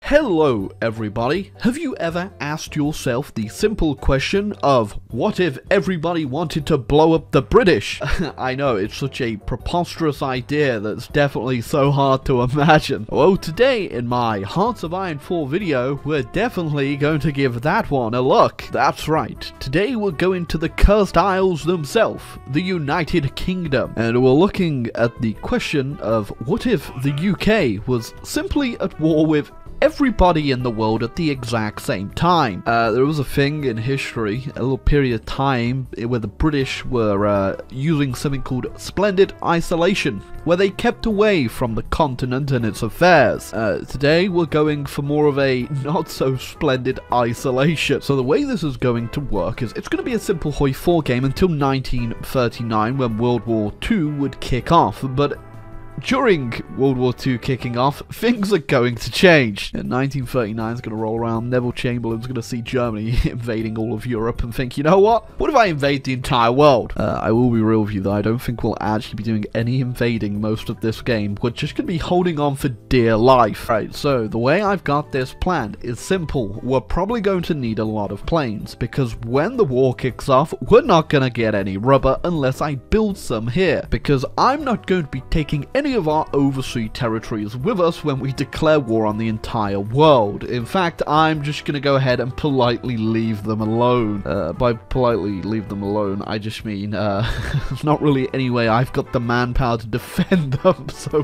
Hello everybody, have you ever asked yourself the simple question of what if everybody wanted to blow up the British? I know, it's such a preposterous idea that's definitely so hard to imagine. Well, today in my Hearts of Iron 4 video, we're definitely going to give that one a look. That's right, today we're going to the Cursed Isles themselves, the United Kingdom, and we're looking at the question of what if the UK was simply at war with everybody in the world at the exact same time. There was a thing in history, a little period of time, where the British were using something called splendid isolation, where they kept away from the continent and its affairs. Today we're going for more of a not so splendid isolation. So the way this is going to work is it's going to be a simple Hoi 4 game until 1939 when World War II would kick off, but during World War II kicking off, things are going to change. And 1939 is going to roll around, Neville Chamberlain's going to see Germany invading all of Europe and think, you know what if I invade the entire world? I will be real with you though, I don't think we'll actually be doing any invading most of this game. We're just going to be holding on for dear life. Right, so the way I've got this planned is simple. We're probably going to need a lot of planes, because when the war kicks off, we're not going to get any rubber unless I build some here, because I'm not going to be taking any of our overseas territories with us when we declare war on the entire world. In fact, I'm just gonna go ahead and politely leave them alone. By politely leave them alone, I just mean, there's not really any way I've got the manpower to defend them, so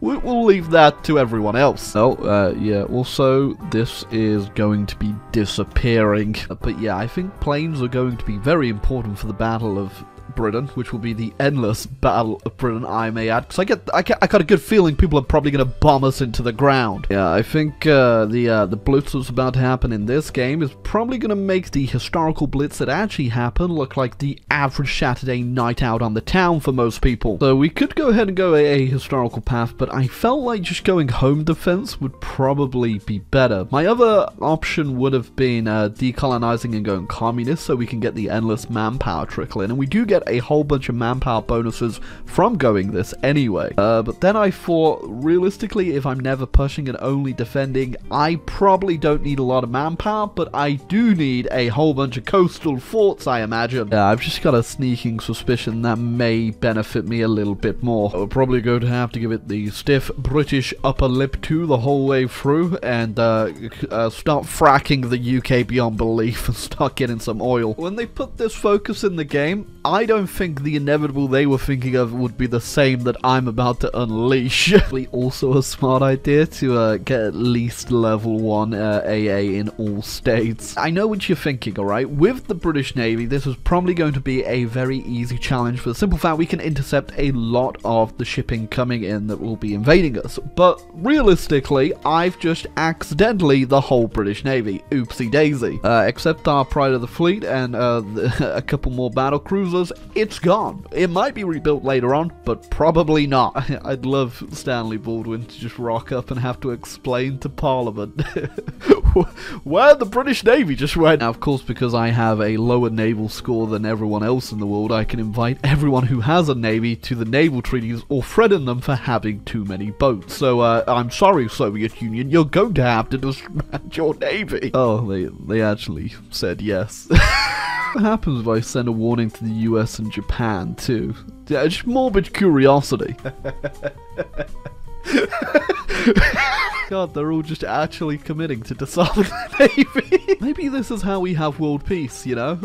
we'll leave that to everyone else. So, yeah, also, this is going to be disappearing. But yeah, I think planes are going to be very important for the Battle of Britain, which will be the endless Battle of Britain, I may add, because I got a good feeling people are probably going to bomb us into the ground. Yeah, I think the blitz that's about to happen in this game is probably going to make the historical blitz that actually happened look like the average Saturday night out on the town for most people. So we could go ahead and go a historical path, but I felt like just going home defense would probably be better. My other option would have been decolonizing and going communist, so we can get the endless manpower trickle in, and we do get a whole bunch of manpower bonuses from going this anyway. But then I thought, realistically, if I'm never pushing and only defending, I probably don't need a lot of manpower, but I do need a whole bunch of coastal forts, I imagine. Yeah, I've just got a sneaking suspicion that may benefit me a little bit more. We're probably going to have to give it the stiff British upper lip to the whole way through, and start fracking the UK beyond belief and start getting some oil. When they put this focus in the game, I don't think the inevitable they were thinking of would be the same that I'm about to unleash. Also a smart idea to get at least level 1 AA in all states. I know what you're thinking, alright? With the British Navy, this is probably going to be a very easy challenge for the simple fact we can intercept a lot of the shipping coming in that will be invading us. But realistically, I've just accidentally the whole British Navy. Oopsie daisy. Except our Pride of the Fleet and a couple more battle cruisers. It's gone. It might be rebuilt later on, but probably not. I'd love Stanley Baldwin to just rock up and have to explain to Parliament where the British Navy just went. Now, of course, because I have a lower naval score than everyone else in the world, I can invite everyone who has a navy to the naval treaties or threaten them for having too many boats. So, I'm sorry, Soviet Union, you're going to have to disband your navy. Oh, they actually said yes. What happens if I send a warning to the US and Japan too? Yeah, just morbid curiosity. God, they're all just actually committing to dissolving the Navy. Maybe this is how we have world peace, you know?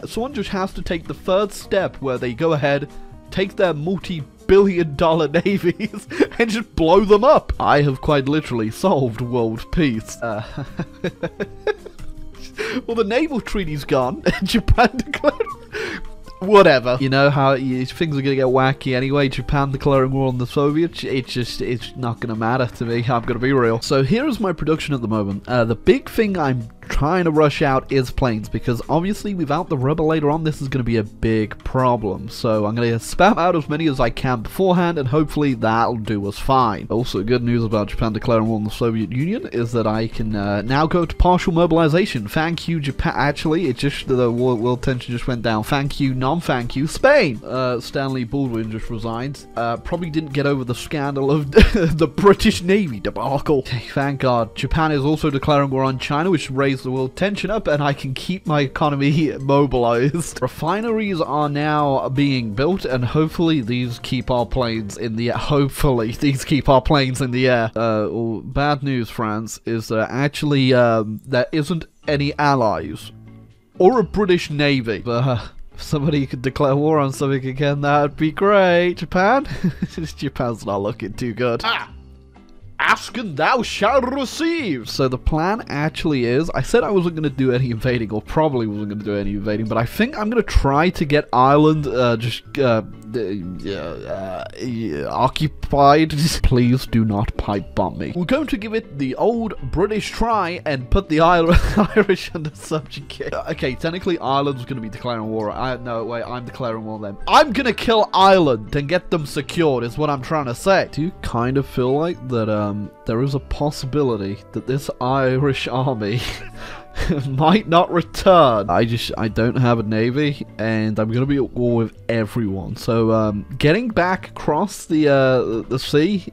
Someone just has to take the third step where they go ahead, take their multi-billion-dollar navies, and just blow them up. I have quite literally solved world peace. Well, the naval treaty's gone, and Japan declared... Whatever. You know how things are going to get wacky anyway. Japan declaring war on the Soviets, it's not going to matter to me. I'm going to be real. So here is my production at the moment. The big thing I'm trying to rush out is planes, because obviously without the rubber later on, this is going to be a big problem. So I'm going to spam out as many as I can beforehand, and hopefully that'll do us fine. Also, good news about Japan declaring war on the Soviet Union is that I can now go to partial mobilization. Thank you, Japan. Actually, it just, the world tension just went down. Thank you, non-thank you, Spain. Stanley Baldwin just resigned. Probably didn't get over the scandal of the British Navy debacle. Okay, thank God. Japan is also declaring war on China, which raised the world tension up, and I can keep my economy mobilized. Refineries are now being built, and hopefully these keep our planes in the air. Hopefully these keep our planes in the air. Well, bad news, France, is that actually there isn't any allies or a British Navy. If somebody could declare war on something again, that'd be great. Japan? Japan's not looking too good. Ask and thou shalt receive. So the plan actually is, I said I wasn't going to do any invading, or probably wasn't going to do any invading, but I think I'm going to try to get Ireland occupied. Please do not pipe bomb me. We're going to give it the old British try and put the Irish under subjugation. Okay, technically Ireland's going to be declaring war. No, wait, I'm declaring war on them. I'm going to kill Ireland and get them secured is what I'm trying to say. Do you kind of feel like that there is a possibility that this Irish army might not return? I don't have a navy, and I'm gonna be at war with everyone. So getting back across the sea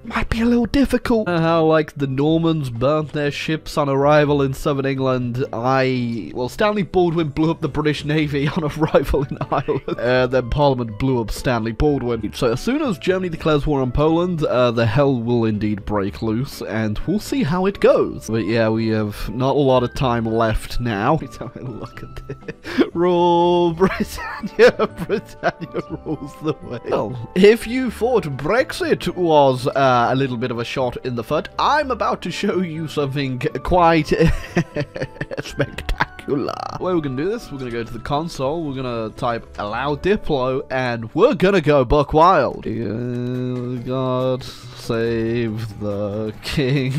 might be a little difficult. How, like, the Normans burnt their ships on arrival in southern England. Well, Stanley Baldwin blew up the British Navy on arrival in Ireland. Then Parliament blew up Stanley Baldwin. So as soon as Germany declares war on Poland, the hell will indeed break loose, and we'll see how it goes. But yeah, we have not a lot of time left now. Look at this. Rule Britannia. Britannia rules the way. Well, if you thought Brexit was a little bit of a shot in the foot, I'm about to show you something quite spectacular. The way we're gonna do this, we're gonna go to the console, we're gonna type allow Diplo, and we're gonna go buck wild. God save the king.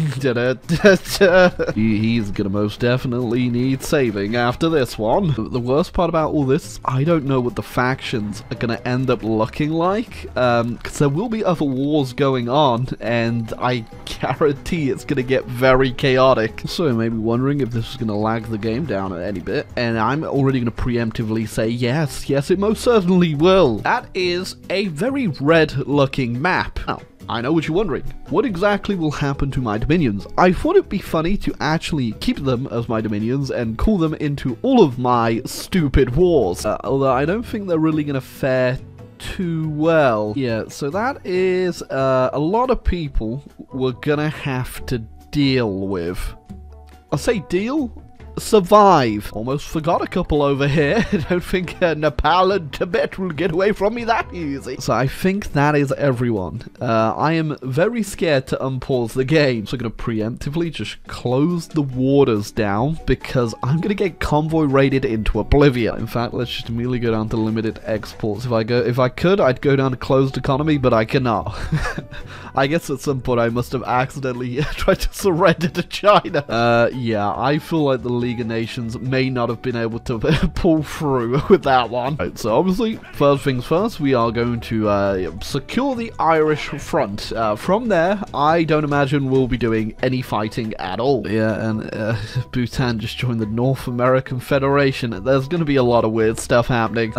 He's gonna most definitely need saving after this one. The worst part about all this, I don't know what the factions are gonna end up looking like, because there will be other wars going on, and I guarantee it's gonna get very chaotic. So you may be wondering if this is gonna lag the game down a any bit, and I'm already gonna preemptively say yes, it most certainly will. That is a very red looking map. Now, I know what you're wondering. What exactly will happen to my dominions? I thought it'd be funny to actually keep them as my dominions and call them into all of my stupid wars. Although I don't think they're really gonna fare too well. Yeah, so that is a lot of people we're gonna have to deal with. I'll say deal? Survive. Almost forgot a couple over here. I don't think Nepal and Tibet will get away from me that easy. So I think that is everyone. I am very scared to unpause the game, so I'm going to preemptively just close the waters down, because I'm going to get convoy raided into oblivion. In fact, let's just immediately go down to limited exports. If I could, I'd go down to closed economy, but I cannot. I guess at some point I must have accidentally tried to surrender to China. Yeah, I feel like the League of Nations may not have been able to pull through with that one. Right, so obviously, first things first, we are going to secure the Irish front. From there, I don't imagine we'll be doing any fighting at all. Yeah, and Bhutan just joined the North American Federation. There's going to be a lot of weird stuff happening.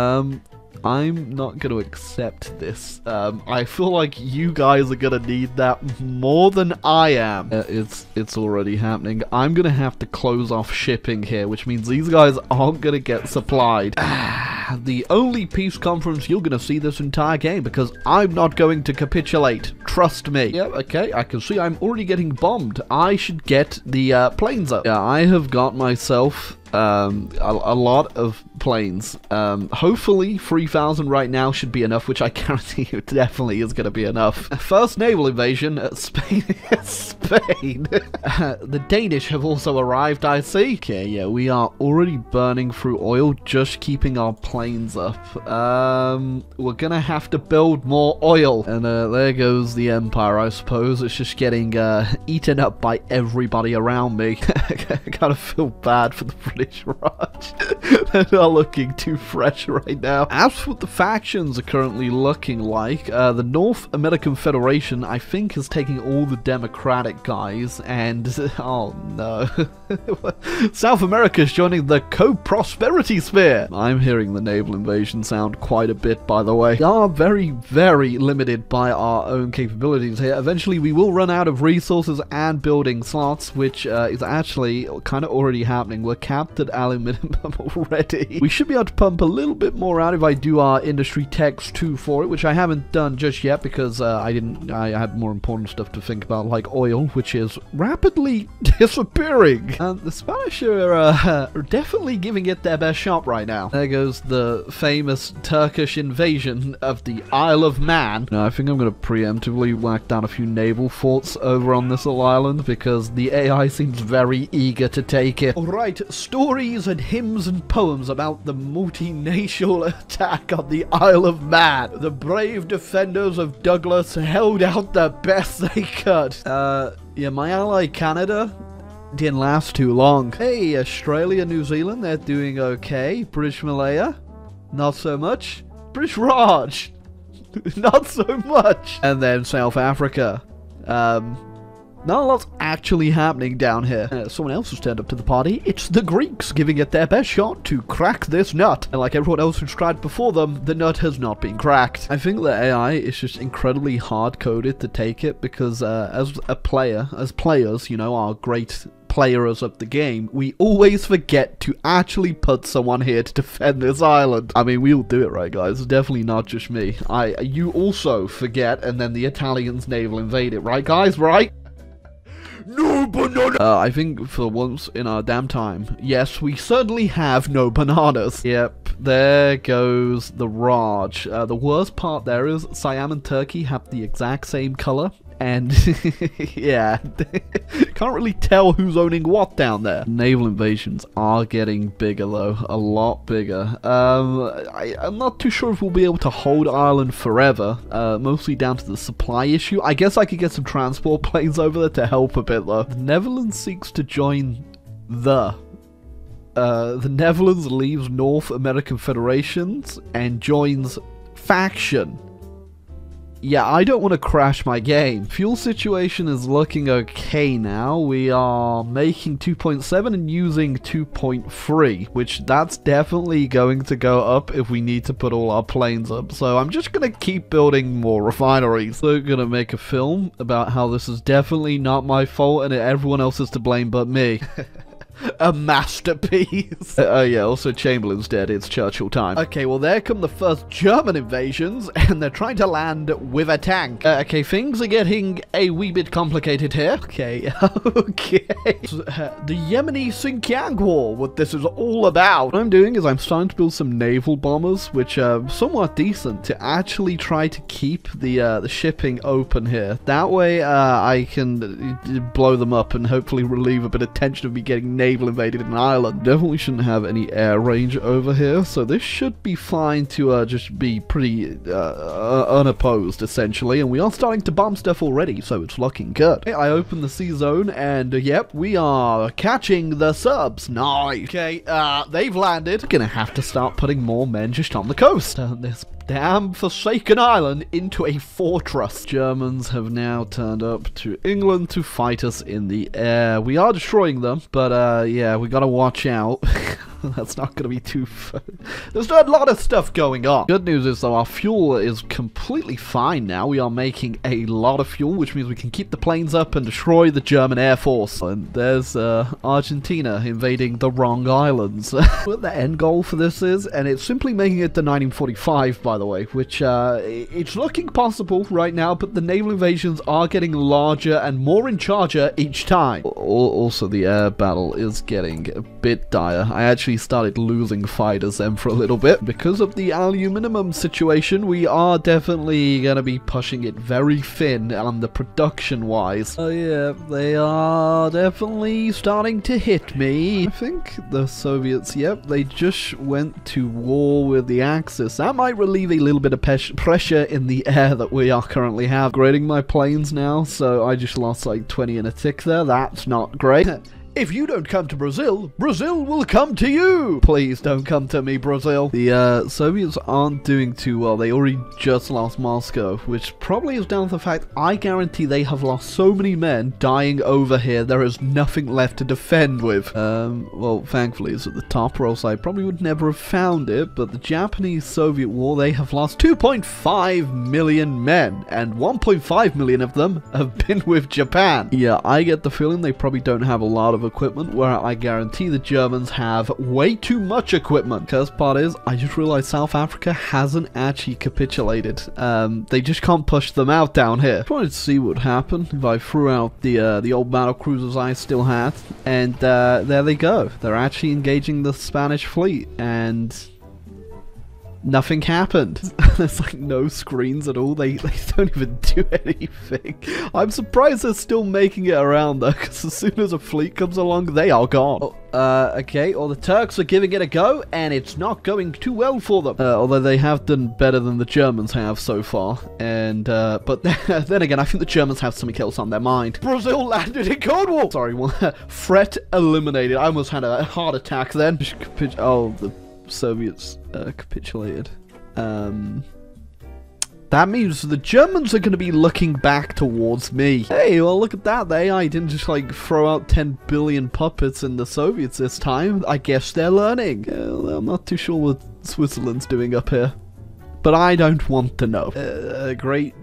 I'm not going to accept this. I feel like you guys are going to need that more than I am. It's already happening. I'm going to have to close off shipping here, which means these guys aren't going to get supplied. The only peace conference you're going to see this entire game, because I'm not going to capitulate. Trust me. Yep, okay, I can see I'm already getting bombed. I should get the planes up. Yeah, I have got myself A lot of planes. Hopefully 3,000 right now should be enough, which I guarantee you definitely is going to be enough. First naval invasion at Spain. Spain. The Danish have also arrived, I see. Okay, yeah, we are already burning through oil, just keeping our planes up. We're gonna have to build more oil. And there goes the Empire, I suppose. It's just getting eaten up by everybody around me. I kind of feel bad for the British Raj. They're not looking too fresh right now. As for what the factions are currently looking like, the North American Federation, I think, is taking all the Democratic guys, and oh no. South America is joining the co-prosperity sphere. I'm hearing the naval invasion sound quite a bit, by the way. We are very, very limited by our own capabilities here. Eventually, we will run out of resources and building slots, which is actually kind of already happening. We're capped at aluminium already. We should be able to pump a little bit more out if I do our industry techs 2 for it, which I haven't done just yet because I had more important stuff to think about, like oil, which is rapidly disappearing. And the Spanish are definitely giving it their best shot right now. There goes the famous Turkish invasion of the Isle of Man. Now, I think I'm going to preemptively whack down a few naval forts over on this little island because the AI seems very eager to take it. Alright, stories and hymns and poems about the multinational attack on the Isle of Man. The brave defenders of Douglas held out the best they could. Yeah, my ally Canada didn't last too long. Hey, Australia, New Zealand, they're doing okay. British Malaya, not so much. British Raj, not so much. And then South Africa. Not a lot's actually happening down here. Someone else has turned up to the party. It's the Greeks giving it their best shot to crack this nut. And like everyone else who's tried before them, the nut has not been cracked. I think the AI is just incredibly hard-coded to take it because as players, you know, our great players of the game, we always forget to actually put someone here to defend this island. I mean, we all do it, right, guys? It's definitely not just me. You also forget, and then the Italians naval invade it, right, guys? Right? No banana! I think for once in our damn time, yes, we certainly have no bananas. Yep, there goes the Raj. The worst part there is Siam and Turkey have the exact same color. And yeah, can't really tell who's owning what down there. Naval invasions are getting bigger though, a lot bigger. I'm not too sure if we'll be able to hold Ireland forever, mostly down to the supply issue. I guess I could get some transport planes over there to help a bit though. The Netherlands seeks to join the Netherlands leaves North American Federations and joins faction. Yeah, I don't want to crash my game. Fuel situation is looking okay now. We are making 2.7 and using 2.3, which that's definitely going to go up if we need to put all our planes up. So I'm just going to keep building more refineries. So I'm going to make a film about how this is definitely not my fault and everyone else is to blame but me. A masterpiece. Oh yeah, also Chamberlain's dead. It's Churchill time. Okay, well there come the first German invasions, and they're trying to land with a tank. Okay, things are getting a wee bit complicated here. Okay, okay. So, the Yemeni Xinjiang War, what this is all about. What I'm doing is I'm starting to build some naval bombers, which are somewhat decent, to actually try to keep the shipping open here. That way, I can blow them up and hopefully relieve a bit of tension of me getting naval invaded in Ireland. Definitely shouldn't have any air range over here, so this should be fine to just be pretty unopposed, essentially, and we are starting to bomb stuff already, so it's looking good. Okay, I open the sea zone, and yep, we are catching the subs. Nice. Okay, they've landed. We're gonna have to start putting more men just on the coast. Turn this damn forsaken island into a fortress. Germans have now turned up to England to fight us in the air. We are destroying them, but yeah, we gotta watch out. That's not gonna be too fun. There's a lot of stuff going on. Good news is, though, our fuel is completely fine now. We are making a lot of fuel, which means we can keep the planes up and destroy the German Air Force. And there's Argentina invading the wrong islands. What the end goal for this is, and it's simply making it to 1945, by the way, which it's looking possible right now, but the naval invasions are getting larger and more in charger each time. Also, the air battle is getting a bit dire. I actually started losing fighters then for a little bit. Because of the aluminum situation, we are definitely going to be pushing it very thin on the production-wise. Oh yeah, they are definitely starting to hit me. I think the Soviets, yep, they just went to war with the Axis. That might relieve a little bit of pressure in the air that we are currently have. Grading my planes now, so I just lost like 20 in a tick there. That's not great. If you don't come to Brazil, Brazil will come to you! Please don't come to me, Brazil. The Soviets aren't doing too well. They already just lost Moscow, which probably is down to the fact I guarantee they have lost so many men dying over here, there is nothing left to defend with. Well, thankfully it's at the top, or else I probably would never have found it, but the Japanese-Soviet war, they have lost 2.5 million men, and 1.5 million of them have been with Japan. Yeah, I get the feeling they probably don't have a lot of equipment, where I guarantee the Germans have way too much equipment. First part is, I just realized South Africa hasn't actually capitulated. They just can't push them out down here. I wanted to see what would happen if I threw out the old battle cruisers I still had, and there they go. They're actually engaging the Spanish fleet, and nothing happened. There's like no screens at all. They don't even do anything. I'm surprised they're still making it around though, because as soon as a fleet comes along, they are gone. Okay, well, the Turks are giving it a go, and it's not going too well for them. Although they have done better than the Germans have so far. And, but then again, I think the Germans have something else on their mind. Brazil landed in Cornwall! Sorry, well, threat eliminated. I almost had a heart attack then. Oh, the Soviets capitulated. That means the Germans are going to be looking back towards me. Hey, well, look at that. The AI didn't just like throw out 10 billion puppets in the Soviets this time. I guess they're learning. I'm not too sure what Switzerland's doing up here, but I don't want to know. A great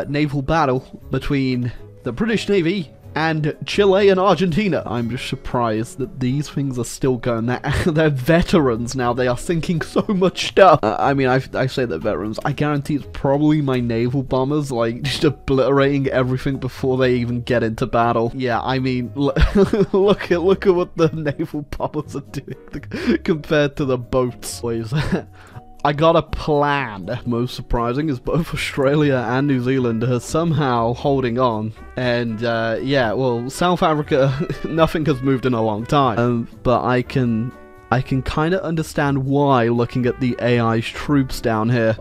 naval battle between the British Navy and Chile and Argentina. I'm just surprised that these things are still going. They're veterans now. They are thinking so much stuff. I mean, I say they're veterans. I guarantee it's probably my naval bombers, like, just obliterating everything before they even get into battle. Yeah, I mean, look at what the naval bombers are doing compared to the boats. I got a plan. Most surprising is both Australia and New Zealand are somehow holding on. And, yeah, well, South Africa, nothing has moved in a long time. But I can kind of understand why, looking at the AI's troops down here.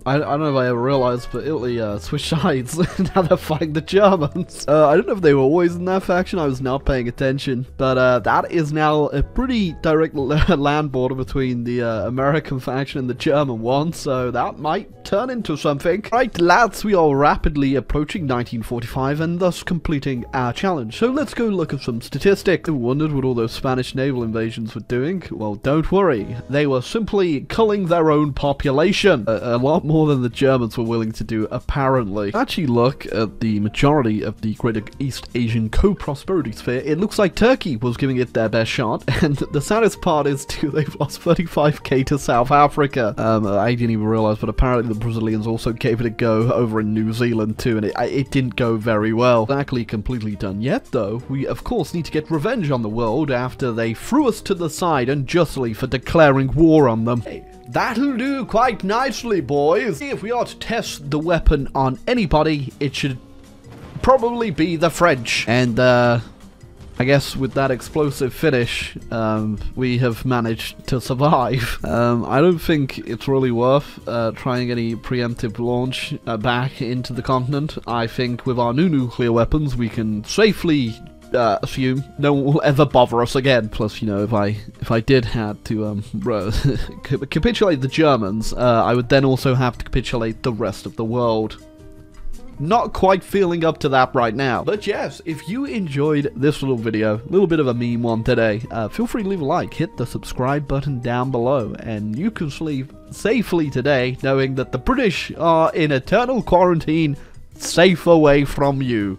I don't know if I ever realized, but Italy switched sides. Now they're fighting the Germans. I don't know if they were always in that faction. I was not paying attention. But that is now a pretty direct land border between the American faction and the German one. So that might turn into something. Right, lads, we are rapidly approaching 1945 and thus completing our challenge. So let's go look at some statistics. I wondered what all those Spanish naval invasions were doing. Well, don't worry. They were simply culling their own population. A lot more than the Germans were willing to do, apparently. Actually, look at the majority of the Greater East Asian co-prosperity sphere. It looks like Turkey was giving it their best shot, and the saddest part is, too, they've lost 35k to South Africa. I didn't even realize, but apparently the Brazilians also gave it a go over in New Zealand, too, and it didn't go very well. Exactly completely done yet, though. We, of course, need to get revenge on the world after they threw us to the side unjustly for declaring war on them. Hey, that'll do quite nicely, boys. If we are to test the weapon on anybody, it should probably be the French. And, I guess with that explosive finish, we have managed to survive. I don't think it's really worth trying any preemptive launch back into the continent. I think with our new nuclear weapons, we can safely assume no one will ever bother us again. Plus, you know, if I did have to capitulate the Germans, I would then also have to capitulate the rest of the world. not quite feeling up to that right now. But yes, if you enjoyed this little video, a little bit of a meme one today, feel free to leave a like, hit the subscribe button down below, and you can sleep safely today knowing that the British are in eternal quarantine, safe away from you.